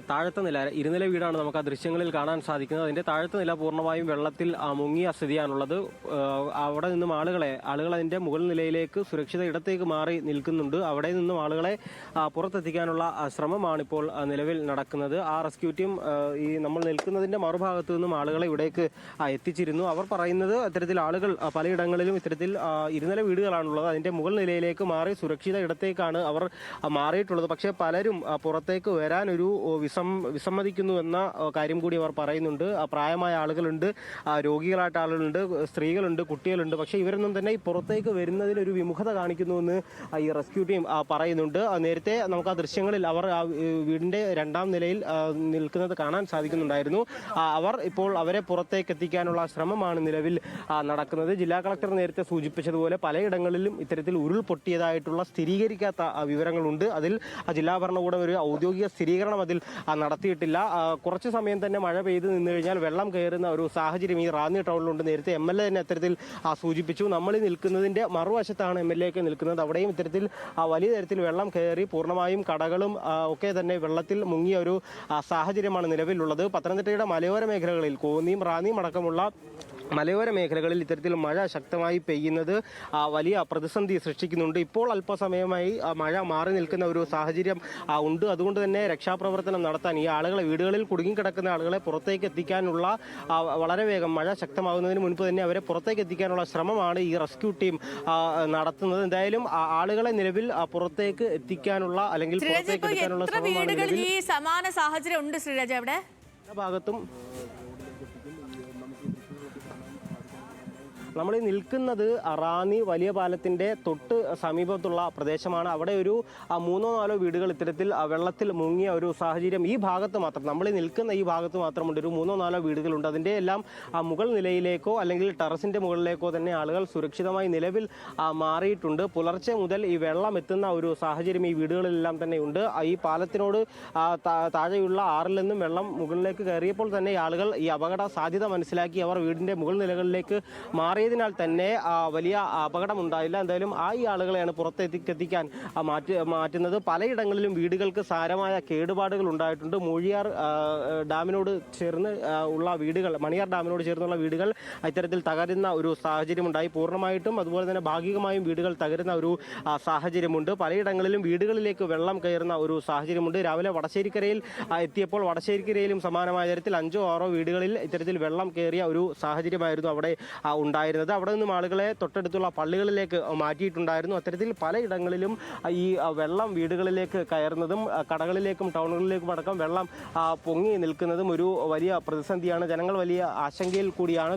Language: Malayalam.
താഴത്തെ നില ഇരുനില വീടാണ് നമുക്ക് ആ ദൃശ്യങ്ങളിൽ കാണാൻ സാധിക്കുന്നത്. അതിന്റെ താഴത്തെ നില പൂർണ്ണമായും വെള്ളത്തിൽ മുങ്ങിയ സ്ഥിതിയാണുള്ളത്. അവിടെ നിന്നും ആളുകൾ അതിന്റെ മുകൾ നിലയിലേക്ക് സുരക്ഷിത ഇടത്തേക്ക് മാറി നിൽക്കുന്നുണ്ട്. അവിടെ നിന്നും ആളുകളെ പുറത്തെത്തിക്കാനുള്ള ശ്രമമാണ് ഇപ്പോൾ നിലവിൽ നടക്കുന്നത്. ആ റെസ്ക്യൂ ടീം ഈ നമ്മൾ നിൽക്കുന്നതിന്റെ മറുഭാഗത്തു നിന്നും ആളുകളെ ഇവിടേക്ക് എത്തിച്ചിരുന്നു. അവർ പറയുന്നത് ഇത്തരത്തിൽ ആളുകൾ പലയിടങ്ങളിലും ഇത്തരത്തിൽ ഇരുനില വീടുകളാണുള്ളത്. അതിന്റെ മുകൾ നിലയിലേക്ക് മാറി സുരക്ഷിത ഇടത്തേക്കാണ് അവർ മാറിയിട്ടുള്ളത്. പക്ഷേ പലരും പുറത്തേക്ക് വരാൻ ഒരു വിസമ്മതിക്കുന്നു എന്ന കാര്യം കൂടി അവർ പറയുന്നുണ്ട്. പ്രായമായ ആളുകളുണ്ട്, രോഗികളായിട്ട് ആളുകളുണ്ട്, സ്ത്രീകളുണ്ട്, കുട്ടികളുണ്ട്. പക്ഷേ ഇവരൊന്നും തന്നെ ഈ പുറത്തേക്ക് വരുന്നതിൽ ഒരു വിമുഖത കാണിക്കുന്നുവെന്ന് ഈ റെസ്ക്യൂ ടീം പറയുന്നുണ്ട്. നേരത്തെ നമുക്ക് ആ ദൃശ്യങ്ങളിൽ അവർ ആ വീടിന്റെ രണ്ടാം നിലയിൽ നിൽക്കുന്നത് കാണാൻ സാധിക്കുന്നുണ്ടായിരുന്നു. അവർ ഇപ്പോൾ അവരെ പുറത്തേക്ക് എത്തിക്കാനുള്ള ശ്രമമാണ് നിലവിൽ നടക്കുന്നത്. ജില്ലാ കളക്ടർ നേരത്തെ സൂചിപ്പിച്ചതുപോലെ പലയിടങ്ങളിലും ഇത്തരത്തിൽ ഉരുൾപൊട്ടിയതായിട്ടുള്ള സ്ഥിരീകരിക്കാത്ത വിവരങ്ങളുണ്ട്. അതിൽ ജില്ലാ ഭരണകൂടം ഒരു ഔദ്യോഗിക സ്ഥിരീകരണം അതിൽ നടത്തിയിട്ടില്ല. കുറച്ച് സമയം തന്നെ മഴ പെയ്ത് നിന്ന് കഴിഞ്ഞാൽ വെള്ളം കയറുന്ന ഒരു സാഹചര്യം ഈ റാന്നി ടൗണിലുണ്ട്. നേരത്തെ MLA തന്നെ അത്തരത്തിൽ സൂചിപ്പിച്ചു. നമ്മൾ നിൽക്കുന്നതിന്റെ മറുവശത്താണ് MLA ഒക്കെ നിൽക്കുന്നത്. അവിടെയും ഇത്തരത്തിൽ വലിയ തരത്തിൽ വെള്ളം കയറി പൂർണ്ണമായും കടകളും ഒക്കെ തന്നെ വെള്ളത്തിൽ മുങ്ങിയ ഒരു സാഹചര്യമാണ് നിലവിലുള്ളത്. പത്തനംതിട്ടയുടെ മലയോര മേഖലകളിൽ കോന്നിയും റാന്നിയും അടക്കമുള്ള മലയോര മേഖലകളിൽ ഇത്തരത്തിൽ മഴ ശക്തമായി പെയ്യുന്നത് വലിയ പ്രതിസന്ധി സൃഷ്ടിക്കുന്നുണ്ട്. ഇപ്പോൾ അല്പസമയമായി മഴ മാറി നിൽക്കുന്ന ഒരു സാഹചര്യം ഉണ്ട്. അതുകൊണ്ട് തന്നെ രക്ഷാപ്രവർത്തനം നടത്താൻ ഈ ആളുകളെ വീടുകളിൽ കുടുങ്ങിക്കിടക്കുന്ന ആളുകളെ പുറത്തേക്ക് എത്തിക്കാനുള്ള വളരെ വേഗം മഴ ശക്തമാകുന്നതിന് മുൻപ് തന്നെ അവരെ പുറത്തേക്ക് എത്തിക്കാനുള്ള ശ്രമമാണ് ഈ റെസ്ക്യൂ ടീം നടത്തുന്നത്. എന്തായാലും ആളുകളെ നിലവിൽ പുറത്തേക്ക് എത്തിക്കാനുള്ള അല്ലെങ്കിൽ പുറത്തേക്ക് എടുക്കാനുള്ള ശ്രമമാണ് ഈ സമാന സാഹചര്യം ഉണ്ട്. ശ്രീരാജ്, അവിടെ ഭാഗത്തും നമ്മൾ നിൽക്കുന്നത് റാന്നി വലിയ പാലത്തിന്റെ തൊട്ട് സമീപത്തുള്ള പ്രദേശമാണ്. അവിടെ ഒരു 3-4 വീടുകൾ ഇത്തരത്തിൽ വെള്ളത്തിൽ മുങ്ങിയ ഒരു സാഹചര്യം ഈ ഭാഗത്ത് മാത്രം, നമ്മൾ നിൽക്കുന്ന ഈ ഭാഗത്ത് മാത്രമുണ്ട്. ഒരു 3-4 വീടുകളുണ്ട്. അതിൻ്റെ എല്ലാം മുകൾ നിലയിലേക്കോ അല്ലെങ്കിൽ ടെറസിന്റെ മുകളിലേക്കോ തന്നെ ആളുകൾ സുരക്ഷിതമായി നിലവിൽ മാറിയിട്ടുണ്ട്. പുലർച്ചെ മുതൽ ഈ വെള്ളം എത്തുന്ന ഒരു സാഹചര്യം ഈ വീടുകളിലെല്ലാം തന്നെ ഉണ്ട്. ഈ പാലത്തിനോട് താഴെയുള്ള ആറിൽ നിന്നും വെള്ളം മുകളിലേക്ക് കയറിയപ്പോൾ തന്നെ ആളുകൾ ഈ അപകട സാധ്യത മനസ്സിലാക്കി അവർ വീടിന്റെ മുകൾ നിലകളിലേക്ക് മാറിയതിനാൽ തന്നെ വലിയ അപകടമുണ്ടായില്ല. എന്തായാലും ഈ ആളുകളെയാണ് പുറത്തെത്തിക്കാൻ മാറ്റുന്നത്. പലയിടങ്ങളിലും വീടുകൾക്ക് സാരമായ കേടുപാടുകൾ ഉണ്ടായിട്ടുണ്ട്. മൂഴിയാർ ഡാമിനോട് ചേർന്ന് ഉള്ള വീടുകൾ, മണിയാർ ഡാമിനോട് ചേർന്നുള്ള വീടുകൾ ഇത്തരത്തിൽ തകരുന്ന ഒരു സാഹചര്യമുണ്ടായി. പൂർണ്ണമായിട്ടും അതുപോലെ തന്നെ ഭാഗികമായും വീടുകൾ തകരുന്ന ഒരു സാഹചര്യമുണ്ട്. പലയിടങ്ങളിലും വീടുകളിലേക്ക് വെള്ളം കയറുന്ന ഒരു സാഹചര്യമുണ്ട്. രാവിലെ വടശ്ശേരിക്കരയിൽ എത്തിയപ്പോൾ വടശ്ശേരിക്കരയിലും സമാനമായ തരത്തിൽ 5-6 വീടുകളിൽ ഇത്തരത്തിൽ വെള്ളം കയറിയ ഒരു സാഹചര്യമായിരുന്നു അവിടെ ഉണ്ടായിരുന്നത്. അവിടെ നിന്നും ആളുകളെ തൊട്ടടുത്തുള്ള പള്ളികളിലേക്ക് മാറ്റിയിട്ടുണ്ടായിരുന്നു. അത്തരത്തിൽ പലയിടങ്ങളിലും ഈ വെള്ളം വീടുകളിലേക്ക് കയറുന്നതും കടകളിലേക്കും ടൗണുകളിലേക്കും അടക്കം വെള്ളം പൊങ്ങി നിൽക്കുന്നതും ഒരു വലിയ പ്രതിസന്ധിയാണ്. ജനങ്ങൾ വലിയ ആശങ്കയിൽ കൂടിയാണ്.